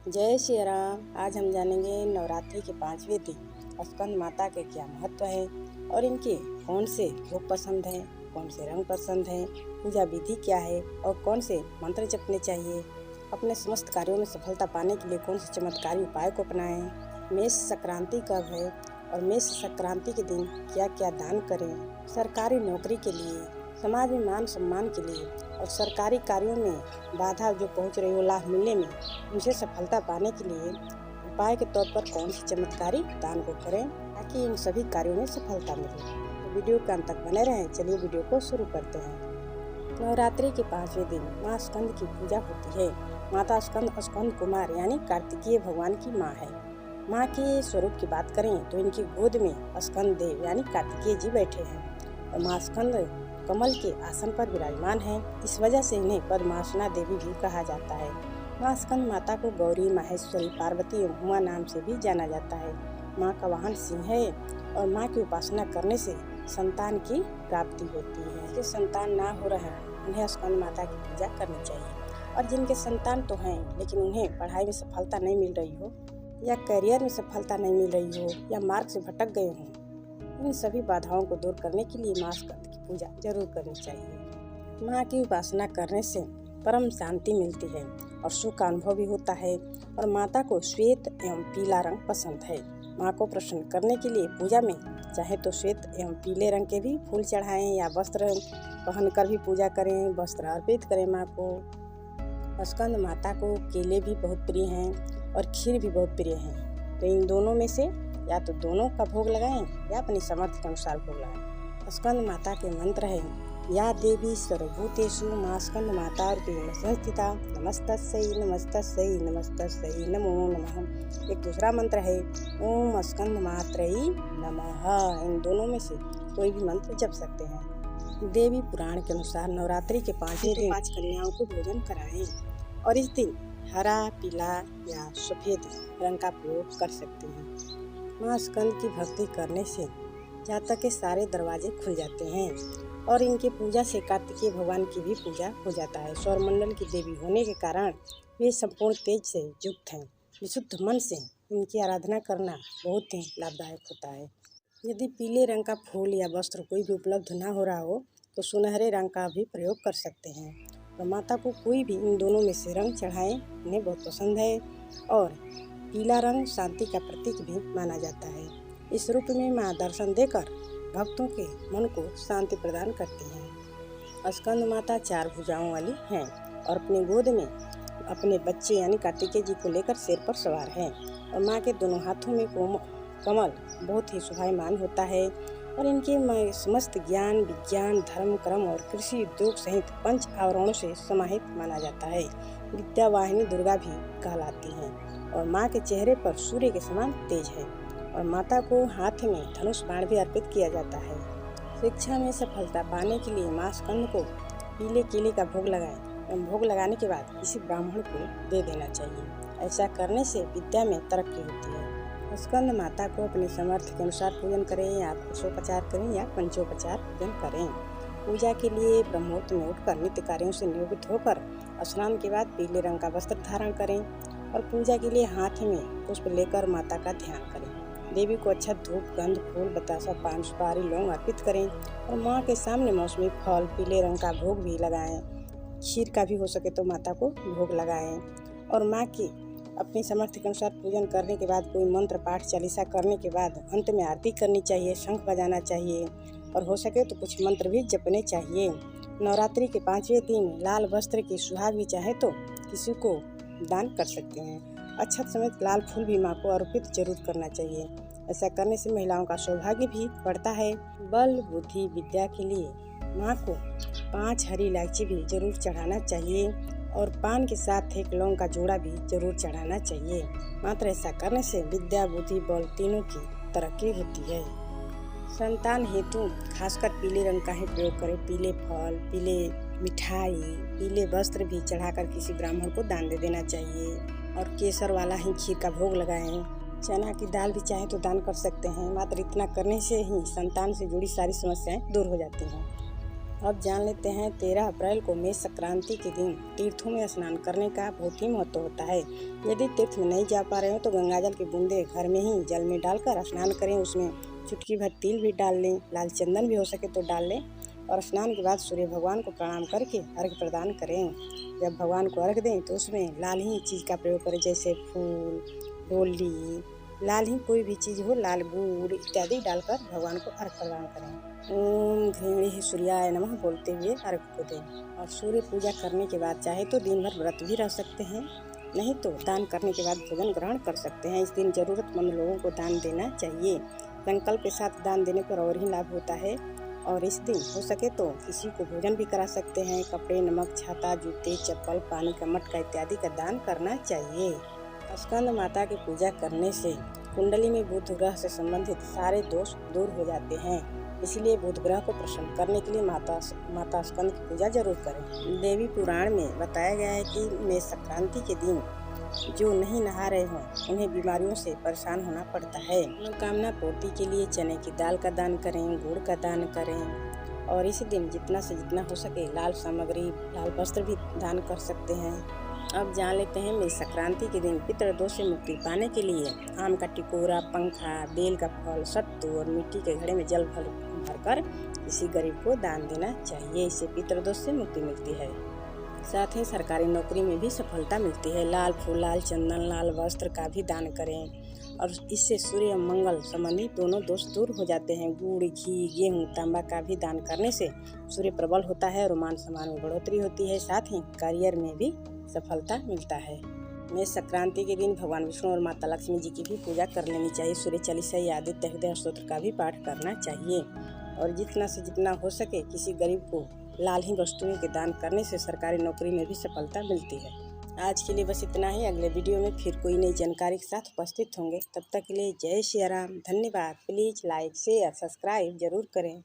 जय श्री राम। आज हम जानेंगे नवरात्रि के 5वें दिन स्कंद माता के क्या महत्व है और इनके कौन से भोग पसंद हैं, कौन से रंग पसंद हैं, पूजा विधि क्या है और कौन से मंत्र जपने चाहिए। अपने समस्त कार्यों में सफलता पाने के लिए कौन से चमत्कारी उपाय को अपनाएं। मेष संक्रांति कब है और मेष संक्रांति के दिन क्या क्या दान करें। सरकारी नौकरी के लिए, समाज में मान सम्मान के लिए और सरकारी कार्यों में बाधा जो पहुंच रही हो लाभ मिलने में, उनसे सफलता पाने के लिए उपाय के तौर पर कौन सी चमत्कारी दान को करें ताकि इन सभी कार्यों में सफलता मिले। तो वीडियो के अंत तक बने रहें। चलिए वीडियो को शुरू करते हैं। नवरात्रि के 5वें दिन माँ स्कंद की पूजा होती है। माता स्कंद कुमार यानी कार्तिकेय भगवान की माँ है। माँ के स्वरूप की बात करें तो इनकी गोद में स्कंद देव यानी कार्तिकेय जी बैठे हैं और माँ स्कंद कमल के आसन पर विराजमान है। इस वजह से इन्हें पद्मासना देवी भी कहा जाता है। माँ स्कंद माता को गौरी, माहेश्वरी, पार्वती और उमा नाम से भी जाना जाता है। माँ का वाहन सिंह है और माँ की उपासना करने से संतान की प्राप्ति होती है। जिनके संतान ना हो रहा है उन्हें स्कंद माता की पूजा करनी चाहिए। और जिनके संतान तो हैं लेकिन उन्हें पढ़ाई में सफलता नहीं मिल रही हो या करियर में सफलता नहीं मिल रही हो या मार्ग से भटक गए हों, इन सभी बाधाओं को दूर करने के लिए माँ स्कंद की पूजा जरूर करनी चाहिए। माँ की उपासना करने से परम शांति मिलती है और सुख का अनुभव भी होता है। और माता को श्वेत एवं पीला रंग पसंद है। माँ को प्रसन्न करने के लिए पूजा में चाहे तो श्वेत एवं पीले रंग के भी फूल चढ़ाएं या वस्त्र पहनकर भी पूजा करें, वस्त्र अर्पित करें माँ को। स्कंद माता को केले भी बहुत प्रिय हैं और खीर भी बहुत प्रिय हैं। तो इन दोनों में से या तो दोनों का भोग लगाएं या अपनी सामर्थ्य के अनुसार भोग लगाएं। स्कंद माता के मंत्र हैं या देवी सर्वभूतेषु माँ स्कंद माता संस्थिता नमस्तस्यै नमस्तस्यै नमस्तस्यै नमो नमः। एक दूसरा मंत्र है ओम स्कंद मात्रै नमः। इन दोनों में से कोई भी मंत्र जप सकते हैं। देवी पुराण के अनुसार नवरात्रि के 5वें दिन 5 कन्याओं को भोजन कराएं और इस दिन हरा, पीला या सफेद रंग का प्रयोग कर सकते हैं। माँ स्कंद की भक्ति करने से जातक के सारे दरवाजे खुल जाते हैं और इनकी पूजा से कार्तिकेय भगवान की भी पूजा हो जाता है। सौरमंडल की देवी होने के कारण वे संपूर्ण तेज से युक्त हैं। विशुद्ध मन से इनकी आराधना करना बहुत ही लाभदायक होता है। यदि पीले रंग का फूल या वस्त्र कोई भी उपलब्ध ना हो रहा हो तो सुनहरे रंग का भी प्रयोग कर सकते हैं। और माता को कोई भी इन दोनों में से रंग चढ़ाएं, उन्हें बहुत पसंद है। और पीला रंग शांति का प्रतीक भी माना जाता है। इस रूप में माँ दर्शन देकर भक्तों के मन को शांति प्रदान करती हैं। स्कंद माता 4 भुजाओं वाली हैं और अपनी गोद में अपने बच्चे यानी कार्तिकेय जी को लेकर शेर पर सवार हैं। और माँ के दोनों हाथों में कमल बहुत ही शोभायमान होता है और इनके समस्त ज्ञान, विज्ञान, धर्म, कर्म और कृषि उद्योग सहित 5 आवरणों से समाहित माना जाता है। विद्या वाहिनी दुर्गा भी कहलाती हैं और माँ के चेहरे पर सूर्य के समान तेज है। और माता को हाथ में धनुष बाण भी अर्पित किया जाता है। शिक्षा में सफलता पाने के लिए माँ स्कंद को पीले केले का भोग लगाएं एवं भोग लगाने के बाद किसी ब्राह्मण को दे देना चाहिए। ऐसा करने से विद्या में तरक्की होती है। स्कंद माता को अपने सामर्थ्य के अनुसार पूजन करें या पुरुषोपचार करें या पंचोपचार पूजन करें। पूजा के लिए ब्रह्ममुहूर्त में उठकर नित्य कार्यों से नियोजित होकर स्नान के बाद पीले रंग का वस्त्र धारण करें और पूजा के लिए हाथ में पुष्प लेकर माता का ध्यान करें। देवी को अच्छा धूप, गंध, फूल, बतासा, पान, सुपारी, लौंग अर्पित करें और माँ के सामने मौसमी फल, पीले रंग का भोग भी लगाएं। खीर का भी हो सके तो माता को भोग लगाएं। और माँ की अपनी सामर्थ्य के अनुसार पूजन करने के बाद कोई मंत्र पाठ, चालीसा करने के बाद अंत में आरती करनी चाहिए, शंख बजाना चाहिए और हो सके तो कुछ मंत्र भी जपने चाहिए। नवरात्रि के 5वें दिन लाल वस्त्र की सुहाग भी चाहे तो किसी को दान कर सकते हैं। अक्षत समेत लाल फूल भी माँ को अर्पित जरूर करना चाहिए। ऐसा करने से महिलाओं का सौभाग्य भी बढ़ता है। बल, बुद्धि, विद्या के लिए माँ को 5 हरी इलायची भी जरूर चढ़ाना चाहिए और पान के साथ 1 लौंग का जोड़ा भी जरूर चढ़ाना चाहिए। मात्र ऐसा करने से विद्या, बुद्धि, बल तीनों की तरक्की होती है। संतान हेतु खासकर पीले रंग का ही प्रयोग करें। पीले फल, पीले मिठाई, पीले वस्त्र भी चढ़ाकर किसी ब्राह्मण को दान दे देना चाहिए और केसर वाला ही खीर का भोग लगाएं। चना की दाल भी चाहे तो दान कर सकते हैं। मात्र इतना करने से ही संतान से जुड़ी सारी समस्याएं दूर हो जाती हैं। अब जान लेते हैं 13 अप्रैल को मेष संक्रांति के दिन तीर्थों में स्नान करने का बहुत ही महत्व होता है। यदि तीर्थ में नहीं जा पा रहे हो तो गंगाजल की बूंदे घर में ही जल में डालकर स्नान करें। उसमें चुटकी भर तिल भी डाल लें, लाल चंदन भी हो सके तो डाल लें और स्नान के बाद सूर्य भगवान को प्रणाम करके अर्घ्य प्रदान करें। जब भगवान को अर्घ्य दें तो उसमें लाल ही चीज़ का प्रयोग करें, जैसे फूल, होली, लाल ही कोई भी चीज़ हो, लाल गुड़ इत्यादि डालकर भगवान को अर्घ्य प्रदान करें। ओम घृणी सूर्याय नमः बोलते हुए अर्घ्य को दें। और सूर्य पूजा करने के बाद चाहे तो दिन भर व्रत भी रह सकते हैं, नहीं तो दान करने के बाद भोजन ग्रहण कर सकते हैं। इस दिन जरूरतमंद लोगों को दान देना चाहिए। संकल्प के साथ दान देने पर और ही लाभ होता है। और इस दिन हो सके तो किसी को भोजन भी करा सकते हैं। कपड़े, नमक, छाता, जूते, चप्पल, पानी का मटका इत्यादि का दान करना चाहिए। स्कंद माता की पूजा करने से कुंडली में बुध ग्रह से संबंधित सारे दोष दूर हो जाते हैं। इसलिए बुध ग्रह को प्रसन्न करने के लिए माता स्कंद की पूजा जरूर करें। देवी पुराण में बताया गया है कि मेष संक्रांति के दिन जो नहीं नहा रहे हों उन्हें बीमारियों से परेशान होना पड़ता है। मनोकामना पूर्ति के लिए चने की दाल का दान करें, गुड़ का दान करें और इस दिन जितना से जितना हो सके लाल सामग्री, लाल वस्त्र भी दान कर सकते हैं। अब जान लेते हैं मेष संक्रांति के दिन पितृदोष से मुक्ति पाने के लिए आम का टिकोरा, पंखा, बेल का फल, सत्तू और मिट्टी के घड़े में जल भरकर किसी गरीब को दान देना चाहिए। इससे पितृदोष से मुक्ति मिलती है। साथ ही सरकारी नौकरी में भी सफलता मिलती है। लाल फूल, लाल चंदन, लाल वस्त्र का भी दान करें और इससे सूर्य मंगल संबंधी दोनों दोष दूर हो जाते हैं। गुड़, घी, गेहूँ, तांबा का भी दान करने से सूर्य प्रबल होता है और मान सम्मान में बढ़ोतरी होती है। साथ ही करियर में भी सफलता मिलता है। मेष संक्रांति के दिन भगवान विष्णु और माता लक्ष्मी जी की भी पूजा कर लेनी चाहिए। सूर्य चालीसा या आदित्य हृदय स्तोत्र का भी पाठ करना चाहिए और जितना से जितना हो सके किसी गरीब को लाल ही वस्तुएं के दान करने से सरकारी नौकरी में भी सफलता मिलती है। आज के लिए बस इतना ही। अगले वीडियो में फिर कोई नई जानकारी के साथ उपस्थित होंगे। तब तक के लिए जय श्री राम, धन्यवाद। प्लीज लाइक, शेयर, सब्सक्राइब जरूर करें।